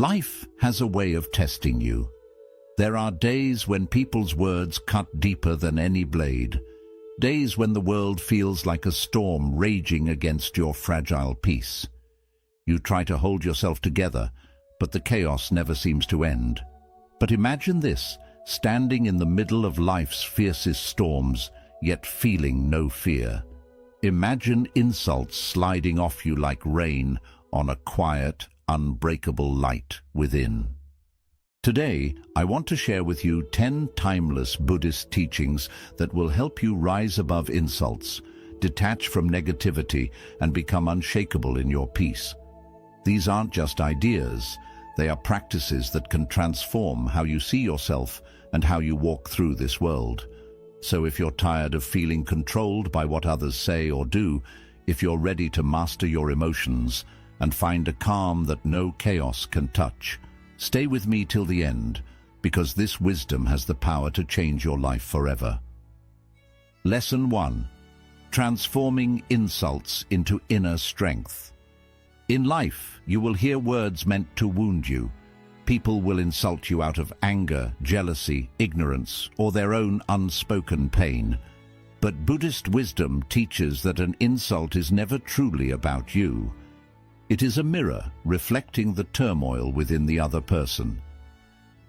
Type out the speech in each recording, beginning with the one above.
Life has a way of testing you. There are days when people's words cut deeper than any blade, days when the world feels like a storm raging against your fragile peace. You try to hold yourself together, but the chaos never seems to end. But imagine this, standing in the middle of life's fiercest storms, yet feeling no fear. Imagine insults sliding off you like rain on a quiet, unbreakable light within. Today, I want to share with you 10 timeless Buddhist teachings that will help you rise above insults, detach from negativity, and become unshakable in your peace. These aren't just ideas, they are practices that can transform how you see yourself and how you walk through this world. So if you're tired of feeling controlled by what others say or do, if you're ready to master your emotions and find a calm that no chaos can touch, stay with me till the end, because this wisdom has the power to change your life forever. Lesson 1. Transforming insults into inner strength. In life, you will hear words meant to wound you. People will insult you out of anger, jealousy, ignorance, or their own unspoken pain. But Buddhist wisdom teaches that an insult is never truly about you. It is a mirror reflecting the turmoil within the other person.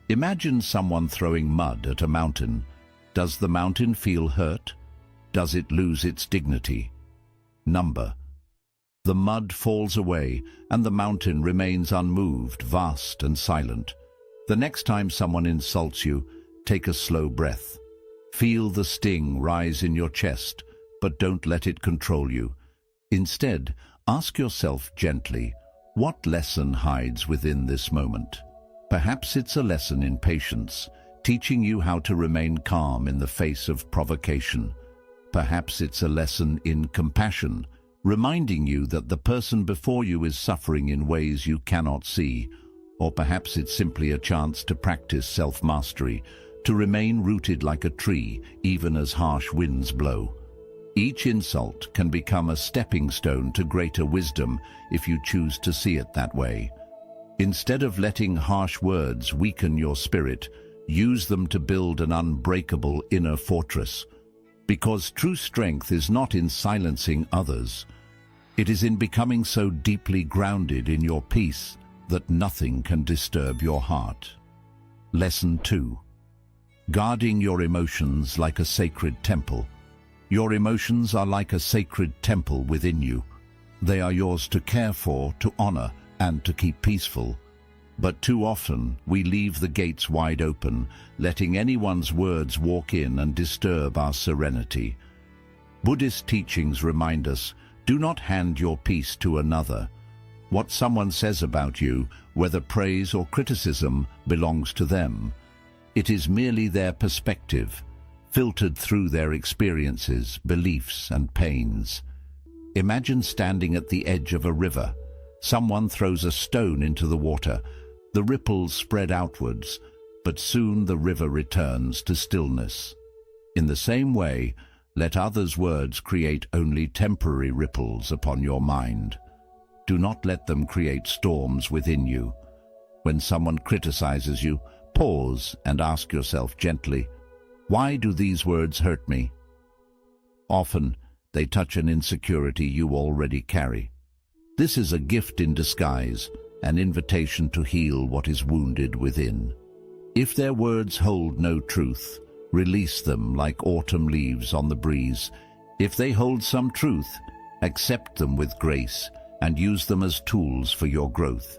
Imagine someone throwing mud at a mountain. Does the mountain feel hurt? Does it lose its dignity? The mud falls away and the mountain remains unmoved, vast and silent. The next time someone insults you, take a slow breath. Feel the sting rise in your chest, but don't let it control you. Instead, ask yourself gently, what lesson hides within this moment? Perhaps it's a lesson in patience, teaching you how to remain calm in the face of provocation. Perhaps it's a lesson in compassion, reminding you that the person before you is suffering in ways you cannot see. Or perhaps it's simply a chance to practice self-mastery, to remain rooted like a tree, even as harsh winds blow. Each insult can become a stepping stone to greater wisdom if you choose to see it that way. Instead of letting harsh words weaken your spirit, use them to build an unbreakable inner fortress. Because true strength is not in silencing others. It is in becoming so deeply grounded in your peace that nothing can disturb your heart. Lesson 2. Guarding your emotions like a sacred temple. Your emotions are like a sacred temple within you. They are yours to care for, to honor, and to keep peaceful. But too often, we leave the gates wide open, letting anyone's words walk in and disturb our serenity. Buddhist teachings remind us, do not hand your peace to another. What someone says about you, whether praise or criticism, belongs to them. It is merely their perspective, filtered through their experiences, beliefs, and pains. Imagine standing at the edge of a river. Someone throws a stone into the water. The ripples spread outwards, but soon the river returns to stillness. In the same way, let others' words create only temporary ripples upon your mind. Do not let them create storms within you. When someone criticizes you, pause and ask yourself gently, why do these words hurt me? Often, they touch an insecurity you already carry. This is a gift in disguise, an invitation to heal what is wounded within. If their words hold no truth, release them like autumn leaves on the breeze. If they hold some truth, accept them with grace and use them as tools for your growth.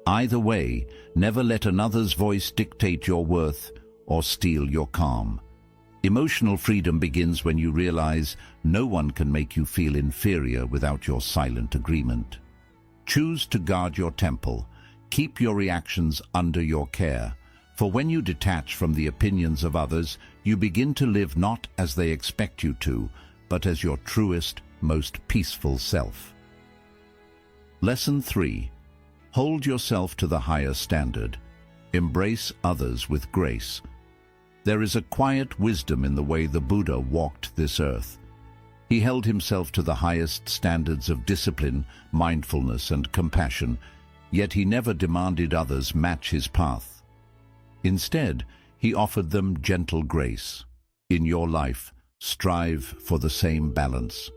Either way, never let another's voice dictate your worth or steal your calm. Emotional freedom begins when you realize no one can make you feel inferior without your silent agreement. Choose to guard your temple. Keep your reactions under your care. For when you detach from the opinions of others, you begin to live not as they expect you to, but as your truest, most peaceful self. Lesson 3. Hold yourself to the higher standard. Embrace others with grace. There is a quiet wisdom in the way the Buddha walked this earth. He held himself to the highest standards of discipline, mindfulness, and compassion, Yet he never demanded others match his path. Instead, he offered them gentle grace. In your life, strive for the same balance.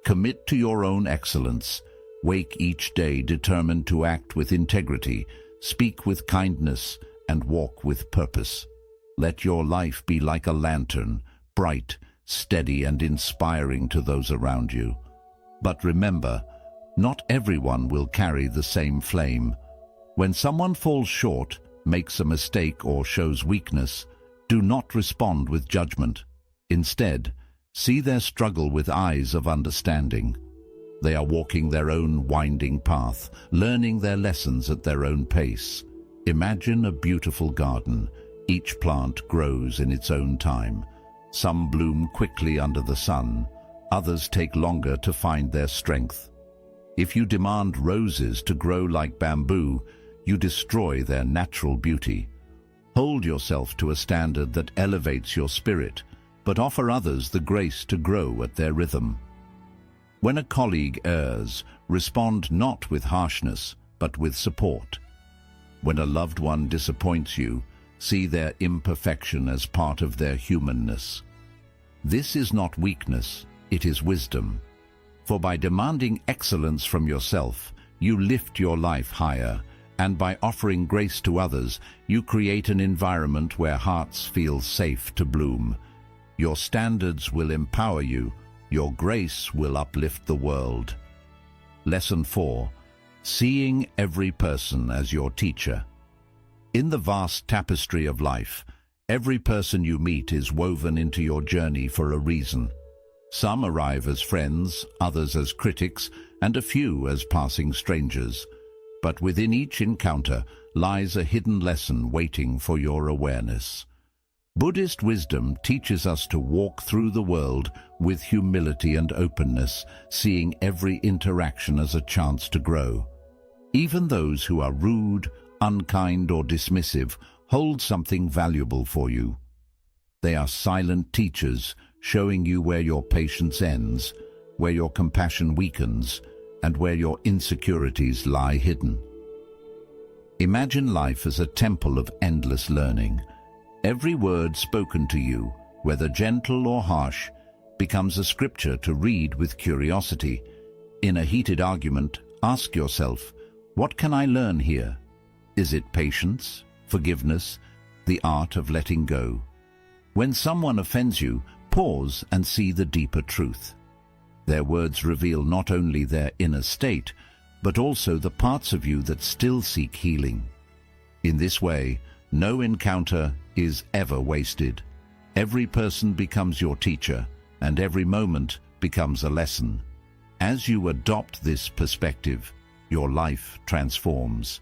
Commit to your own excellence. Wake each day determined to act with integrity, speak with kindness, and walk with purpose. Let your life be like a lantern, bright, steady, and inspiring to those around you. But remember, not everyone will carry the same flame. When someone falls short, makes a mistake, or shows weakness, do not respond with judgment. Instead, see their struggle with eyes of understanding. They are walking their own winding path, learning their lessons at their own pace. Imagine a beautiful garden. Each plant grows in its own time. Some bloom quickly under the sun, others take longer to find their strength. If you demand roses to grow like bamboo, you destroy their natural beauty. Hold yourself to a standard that elevates your spirit, but offer others the grace to grow at their rhythm. When a colleague errs, respond not with harshness, but with support. When a loved one disappoints you, see their imperfection as part of their humanness. This is not weakness, it is wisdom. For by demanding excellence from yourself, you lift your life higher, and by offering grace to others, you create an environment where hearts feel safe to bloom. Your standards will empower you, your grace will uplift the world. Lesson 4. Seeing every person as your teacher. In the vast tapestry of life, every person you meet is woven into your journey for a reason. Some arrive as friends, others as critics, and a few as passing strangers. But within each encounter lies a hidden lesson waiting for your awareness. Buddhist wisdom teaches us to walk through the world with humility and openness, seeing every interaction as a chance to grow. Even those who are rude, unkind, or dismissive hold something valuable for you. They are silent teachers, showing you where your patience ends, where your compassion weakens, and where your insecurities lie hidden. Imagine life as a temple of endless learning. Every word spoken to you, whether gentle or harsh, becomes a scripture to read with curiosity. In a heated argument, ask yourself, what can I learn here? Is it patience, forgiveness, the art of letting go? When someone offends you, pause and see the deeper truth. Their words reveal not only their inner state, but also the parts of you that still seek healing. In this way, no encounter is ever wasted. Every person becomes your teacher, and every moment becomes a lesson. As you adopt this perspective, your life transforms.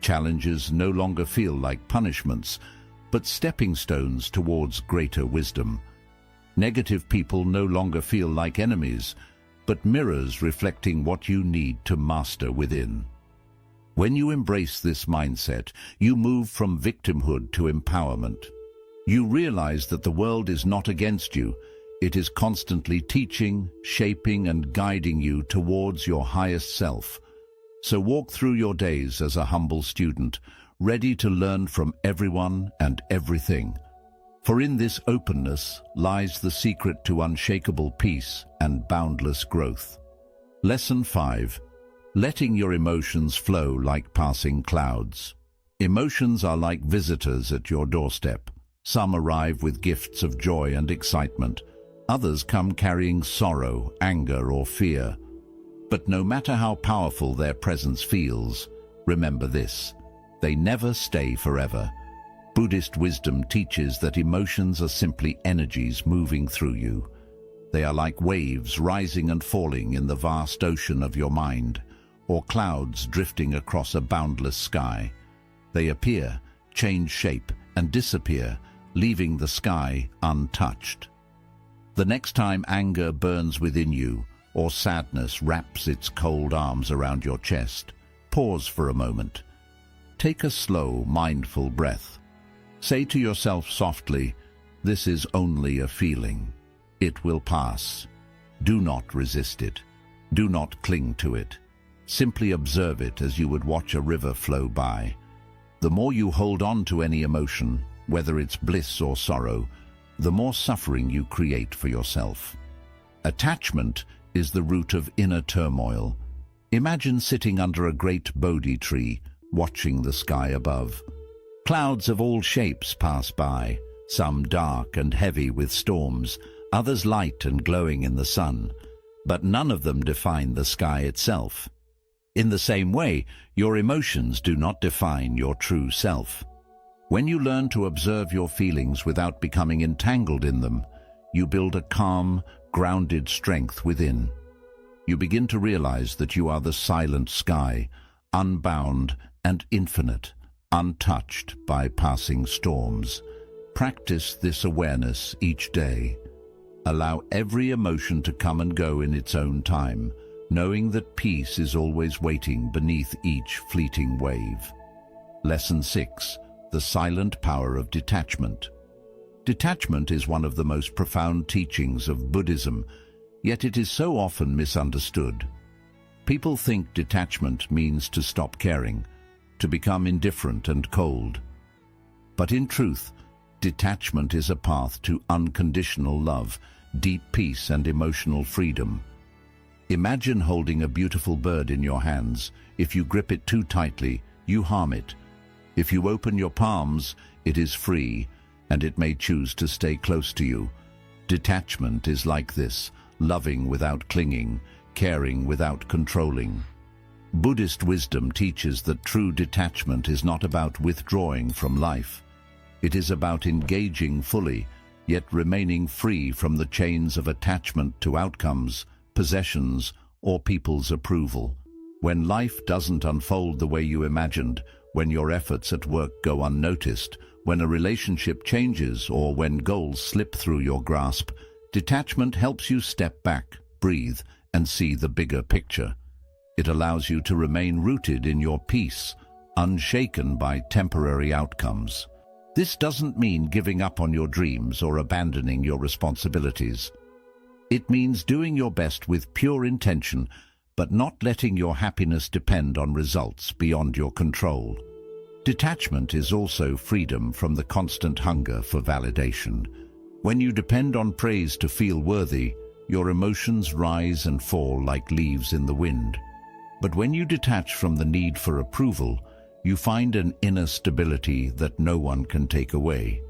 Challenges no longer feel like punishments, but stepping stones towards greater wisdom. Negative people no longer feel like enemies, but mirrors reflecting what you need to master within. When you embrace this mindset, you move from victimhood to empowerment. You realize that the world is not against you. It is constantly teaching, shaping, and guiding you towards your highest self. So walk through your days as a humble student, ready to learn from everyone and everything. For in this openness lies the secret to unshakable peace and boundless growth. Lesson 5. Letting your emotions flow like passing clouds. Emotions are like visitors at your doorstep. Some arrive with gifts of joy and excitement. Others come carrying sorrow, anger, or fear. But no matter how powerful their presence feels, remember this: they never stay forever. Buddhist wisdom teaches that emotions are simply energies moving through you. They are like waves rising and falling in the vast ocean of your mind, or clouds drifting across a boundless sky. They appear, change shape, and disappear, leaving the sky untouched. The next time anger burns within you, or sadness wraps its cold arms around your chest, pause for a moment. Take a slow, mindful breath. Say to yourself softly, "This is only a feeling. It will pass." Do not resist it. Do not cling to it. Simply observe it as you would watch a river flow by. The more you hold on to any emotion, whether it's bliss or sorrow, the more suffering you create for yourself. Attachment is the root of inner turmoil. Imagine sitting under a great Bodhi tree, watching the sky above. Clouds of all shapes pass by, some dark and heavy with storms, others light and glowing in the sun, but none of them define the sky itself. In the same way, your emotions do not define your true self. When you learn to observe your feelings without becoming entangled in them, you build a calm, grounded strength within. You begin to realize that you are the silent sky, unbound and infinite, untouched by passing storms. Practice this awareness each day. Allow every emotion to come and go in its own time, knowing that peace is always waiting beneath each fleeting wave. Lesson 6. The silent power of detachment. Detachment is one of the most profound teachings of Buddhism, yet it is so often misunderstood. People think detachment means to stop caring, to become indifferent and cold. But in truth, detachment is a path to unconditional love, deep peace and emotional freedom. Imagine holding a beautiful bird in your hands. If you grip it too tightly, you harm it. If you open your palms, it is free, and it may choose to stay close to you. Detachment is like this, loving without clinging, caring without controlling. Buddhist wisdom teaches that true detachment is not about withdrawing from life. It is about engaging fully, yet remaining free from the chains of attachment to outcomes, possessions, or people's approval. When life doesn't unfold the way you imagined, when your efforts at work go unnoticed, when a relationship changes, or when goals slip through your grasp, detachment helps you step back, breathe, and see the bigger picture. It allows you to remain rooted in your peace, unshaken by temporary outcomes. This doesn't mean giving up on your dreams or abandoning your responsibilities. It means doing your best with pure intention, but not letting your happiness depend on results beyond your control. Detachment is also freedom from the constant hunger for validation. When you depend on praise to feel worthy, your emotions rise and fall like leaves in the wind. But when you detach from the need for approval, you find an inner stability that no one can take away.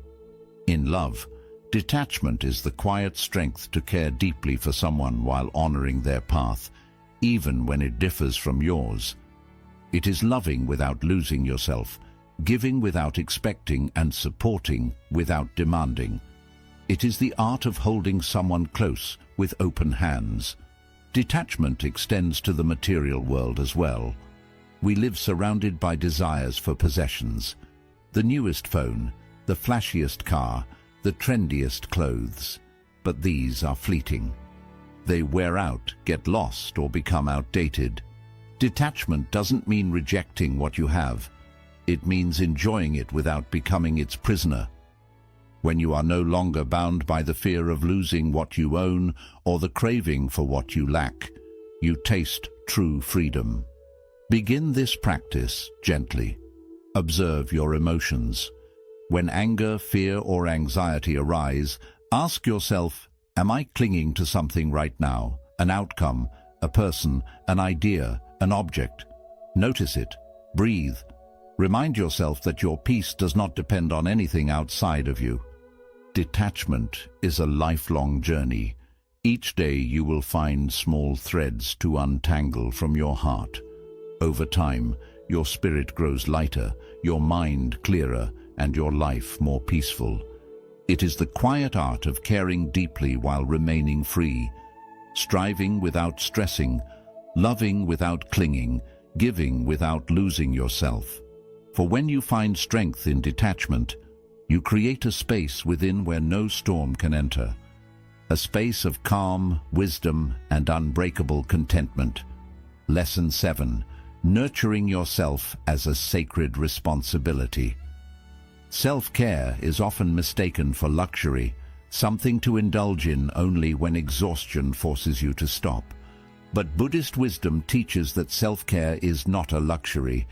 In love, detachment is the quiet strength to care deeply for someone while honoring their path, even when it differs from yours. It is loving without losing yourself, giving without expecting, and supporting without demanding. It is the art of holding someone close with open hands. Detachment extends to the material world as well. We live surrounded by desires for possessions. The newest phone, the flashiest car, the trendiest clothes. But these are fleeting. They wear out, get lost, or become outdated. Detachment doesn't mean rejecting what you have. It means enjoying it without becoming its prisoner. When you are no longer bound by the fear of losing what you own or the craving for what you lack, you taste true freedom. Begin this practice gently. Observe your emotions. When anger, fear, or anxiety arise, ask yourself, am I clinging to something right now? An outcome, a person, an idea, an object? Notice it. Breathe. Remind yourself that your peace does not depend on anything outside of you. Detachment is a lifelong journey. Each day you will find small threads to untangle from your heart. Over time, your spirit grows lighter, your mind clearer, and your life more peaceful. It is the quiet art of caring deeply while remaining free, striving without stressing, loving without clinging, giving without losing yourself. For when you find strength in detachment, you create a space within where no storm can enter, a space of calm, wisdom, and unbreakable contentment. Lesson 7. Nurturing yourself as a sacred responsibility. Self-care is often mistaken for luxury, something to indulge in only when exhaustion forces you to stop. But Buddhist wisdom teaches that self-care is not a luxury.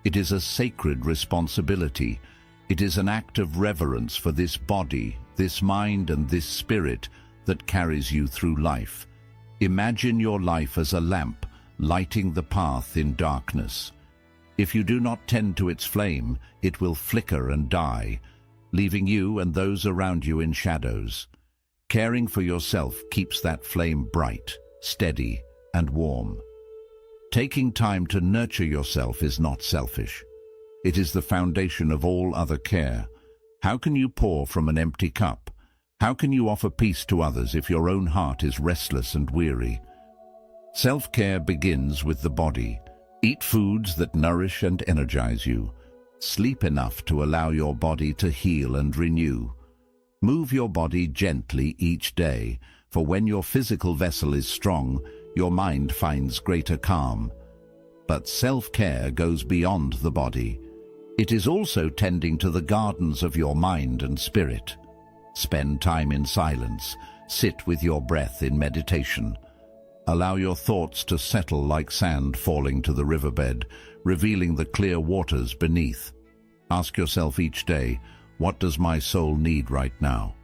It is a sacred responsibility. It is an act of reverence for this body, this mind, and this spirit that carries you through life. Imagine your life as a lamp, lighting the path in darkness. If you do not tend to its flame, it will flicker and die, leaving you and those around you in shadows. Caring for yourself keeps that flame bright, steady, and warm. Taking time to nurture yourself is not selfish. It is the foundation of all other care. How can you pour from an empty cup? How can you offer peace to others if your own heart is restless and weary? Self-care begins with the body. Eat foods that nourish and energize you. Sleep enough to allow your body to heal and renew. Move your body gently each day, for when your physical vessel is strong, your mind finds greater calm. But self-care goes beyond the body. It is also tending to the gardens of your mind and spirit. Spend time in silence. Sit with your breath in meditation. Allow your thoughts to settle like sand falling to the riverbed, revealing the clear waters beneath. Ask yourself each day, what does my soul need right now?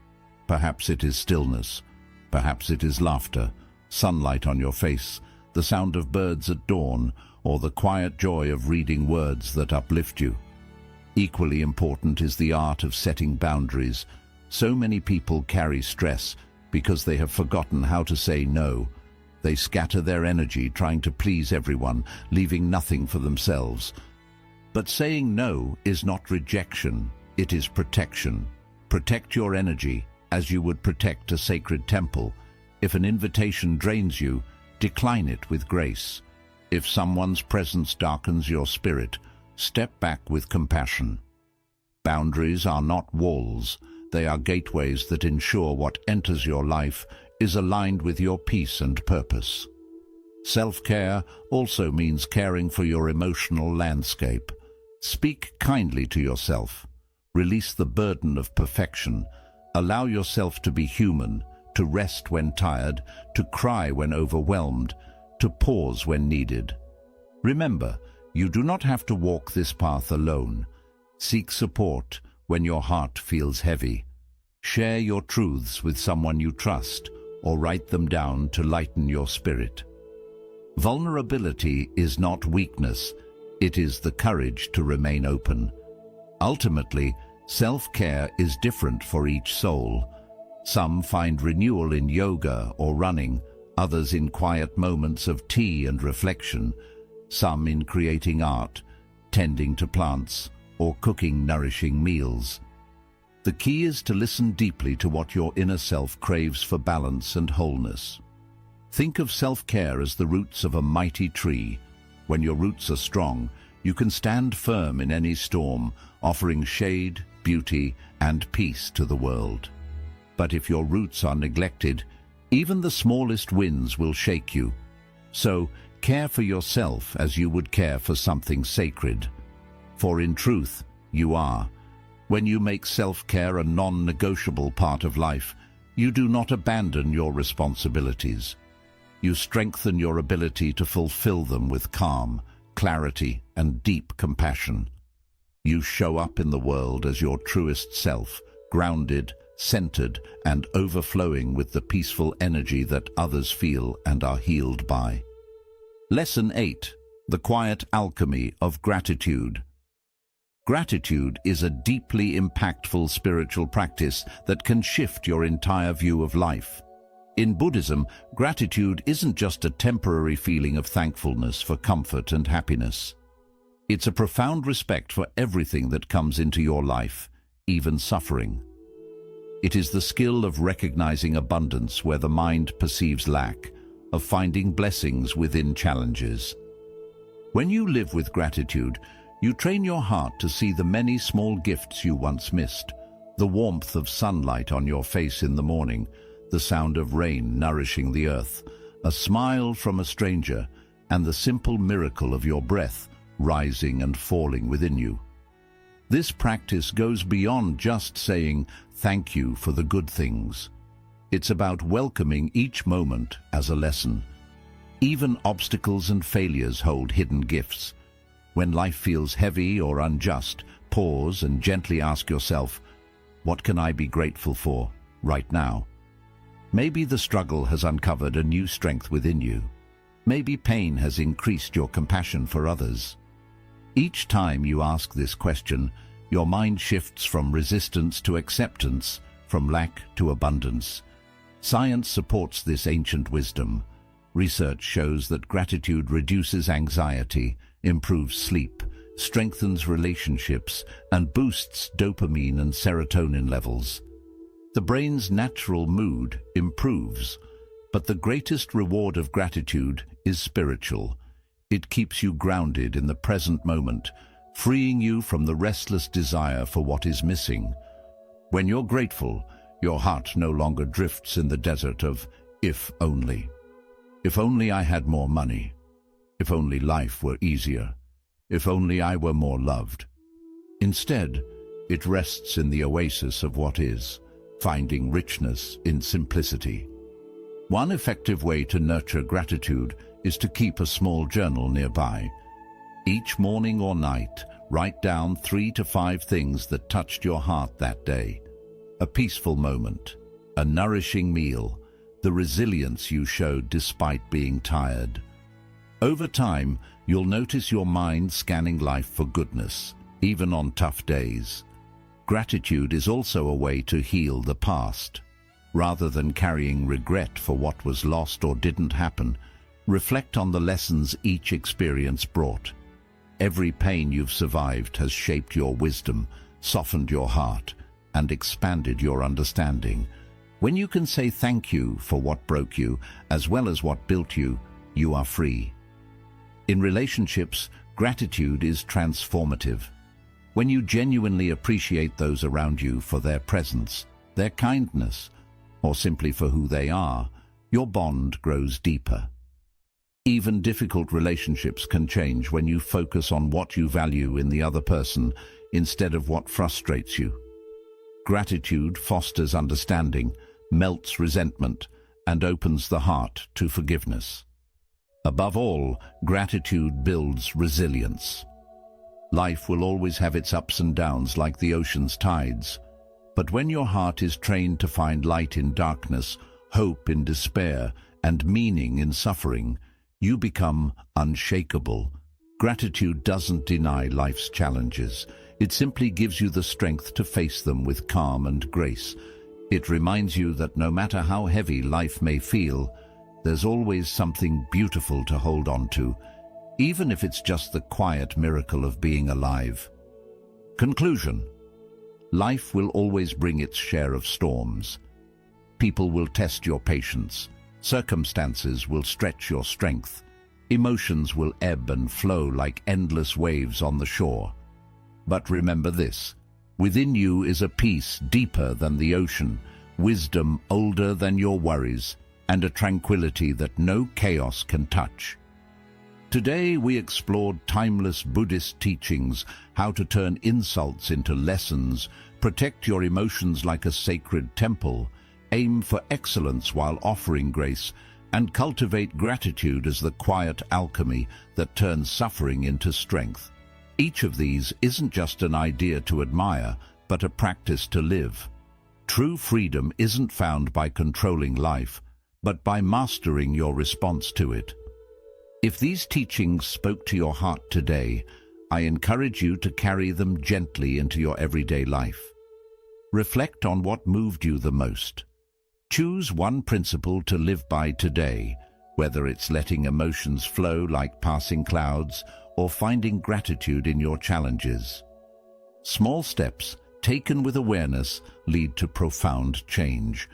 Perhaps it is stillness. Perhaps it is laughter, sunlight on your face, the sound of birds at dawn, or the quiet joy of reading words that uplift you. Equally important is the art of setting boundaries. So many people carry stress because they have forgotten how to say no. They scatter their energy trying to please everyone, leaving nothing for themselves. But saying no is not rejection, it is protection. Protect your energy as you would protect a sacred temple. If an invitation drains you, decline it with grace. If someone's presence darkens your spirit, step back with compassion. Boundaries are not walls. They are gateways that ensure what enters your life is aligned with your peace and purpose. Self-care also means caring for your emotional landscape. Speak kindly to yourself. Release the burden of perfection. Allow yourself to be human, to rest when tired, to cry when overwhelmed, to pause when needed. Remember, you do not have to walk this path alone. Seek support when your heart feels heavy. Share your truths with someone you trust, or write them down to lighten your spirit. Vulnerability is not weakness, it is the courage to remain open. Ultimately, self-care is different for each soul. Some find renewal in yoga or running, others in quiet moments of tea and reflection, some in creating art, tending to plants, or cooking nourishing meals. The key is to listen deeply to what your inner self craves for balance and wholeness. Think of self-care as the roots of a mighty tree. When your roots are strong, you can stand firm in any storm, offering shade, beauty, and peace to the world. But if your roots are neglected, even the smallest winds will shake you. So, care for yourself as you would care for something sacred. For in truth, you are. When you make self-care a non-negotiable part of life, you do not abandon your responsibilities. You strengthen your ability to fulfill them with calm, clarity, and deep compassion. You show up in the world as your truest self, grounded, centered, and overflowing with the peaceful energy that others feel and are healed by. Lesson 8. The Quiet Alchemy of Gratitude. Gratitude is a deeply impactful spiritual practice that can shift your entire view of life. In Buddhism, gratitude isn't just a temporary feeling of thankfulness for comfort and happiness. It's a profound respect for everything that comes into your life, even suffering. It is the skill of recognizing abundance where the mind perceives lack, of finding blessings within challenges. When you live with gratitude, you train your heart to see the many small gifts you once missed, the warmth of sunlight on your face in the morning, the sound of rain nourishing the earth, a smile from a stranger, and the simple miracle of your breath rising and falling within you. This practice goes beyond just saying thank you for the good things. It's about welcoming each moment as a lesson. Even obstacles and failures hold hidden gifts. When life feels heavy or unjust, pause and gently ask yourself, what can I be grateful for right now? Maybe the struggle has uncovered a new strength within you. Maybe pain has increased your compassion for others. Each time you ask this question, your mind shifts from resistance to acceptance, from lack to abundance. Science supports this ancient wisdom. Research shows that gratitude reduces anxiety, improves sleep, strengthens relationships, and boosts dopamine and serotonin levels. The brain's natural mood improves, but the greatest reward of gratitude is spiritual. It keeps you grounded in the present moment, freeing you from the restless desire for what is missing. When you're grateful, your heart no longer drifts in the desert of if only. If only I had more money. If only life were easier. If only I were more loved. Instead, it rests in the oasis of what is, finding richness in simplicity. One effective way to nurture gratitude is to keep a small journal nearby. Each morning or night, write down 3 to 5 things that touched your heart that day. A peaceful moment, a nourishing meal, the resilience you showed despite being tired. Over time, you'll notice your mind scanning life for goodness, even on tough days. Gratitude is also a way to heal the past. Rather than carrying regret for what was lost or didn't happen, reflect on the lessons each experience brought. Every pain you've survived has shaped your wisdom, softened your heart, and expanded your understanding. When you can say thank you for what broke you, as well as what built you, you are free. In relationships, gratitude is transformative. When you genuinely appreciate those around you for their presence, their kindness, or simply for who they are, your bond grows deeper. Even difficult relationships can change when you focus on what you value in the other person instead of what frustrates you. Gratitude fosters understanding, melts resentment, and opens the heart to forgiveness. Above all, gratitude builds resilience. Life will always have its ups and downs like the ocean's tides. But when your heart is trained to find light in darkness, hope in despair, and meaning in suffering, you become unshakable. Gratitude doesn't deny life's challenges. It simply gives you the strength to face them with calm and grace. It reminds you that no matter how heavy life may feel, there's always something beautiful to hold on to, even if it's just the quiet miracle of being alive. Conclusion. Life will always bring its share of storms. People will test your patience. Circumstances will stretch your strength. Emotions will ebb and flow like endless waves on the shore. But remember this: within you is a peace deeper than the ocean, wisdom older than your worries, and a tranquility that no chaos can touch. Today we explored timeless Buddhist teachings, how to turn insults into lessons, protect your emotions like a sacred temple, aim for excellence while offering grace, and cultivate gratitude as the quiet alchemy that turns suffering into strength. Each of these isn't just an idea to admire, but a practice to live. True freedom isn't found by controlling life, but by mastering your response to it. If these teachings spoke to your heart today, I encourage you to carry them gently into your everyday life. Reflect on what moved you the most. Choose one principle to live by today, whether it's letting emotions flow like passing clouds or finding gratitude in your challenges. Small steps, taken with awareness, lead to profound change.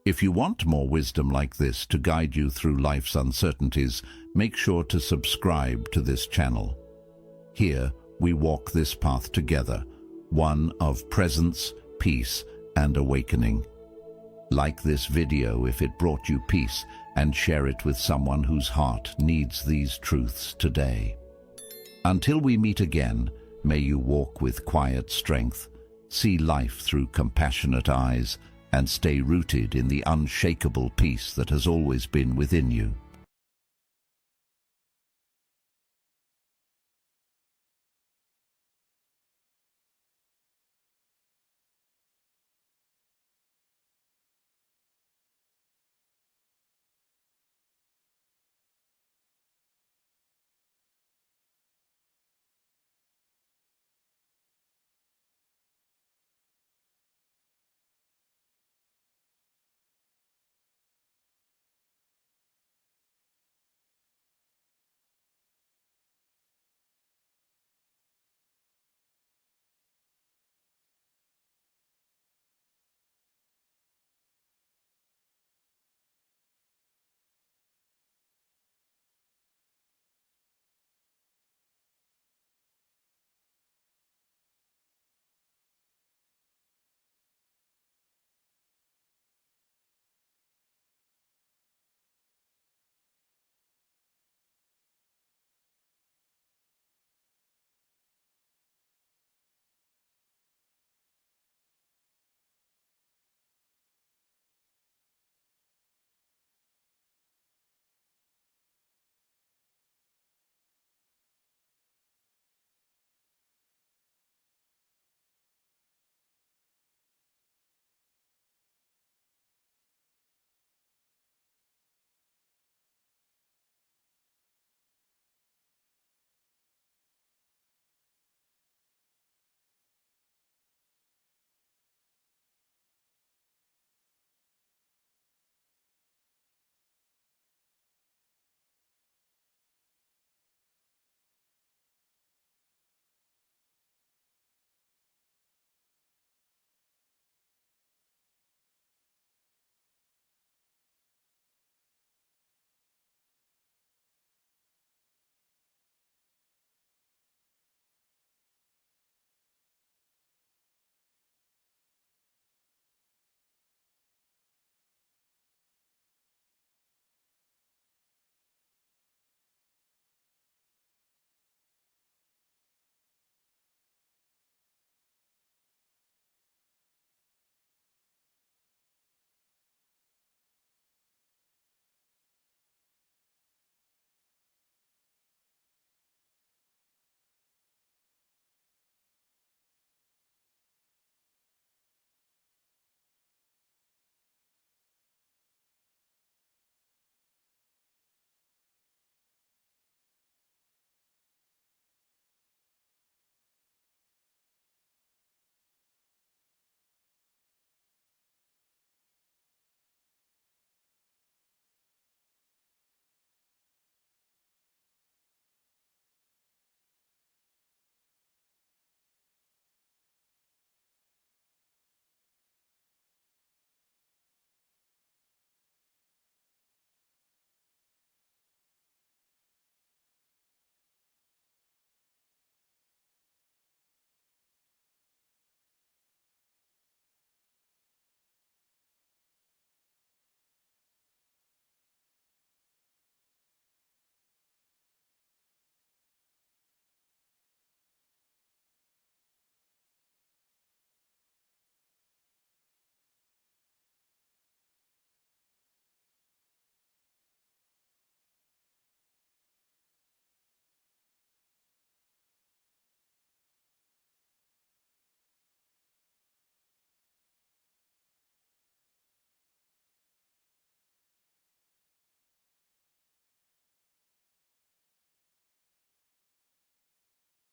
If you want more wisdom like this to guide you through life's uncertainties, make sure to subscribe to this channel. Here, we walk this path together, one of presence, peace, and awakening. Like this video if it brought you peace, and share it with someone whose heart needs these truths today. Until we meet again, may you walk with quiet strength, see life through compassionate eyes, and stay rooted in the unshakable peace that has always been within you.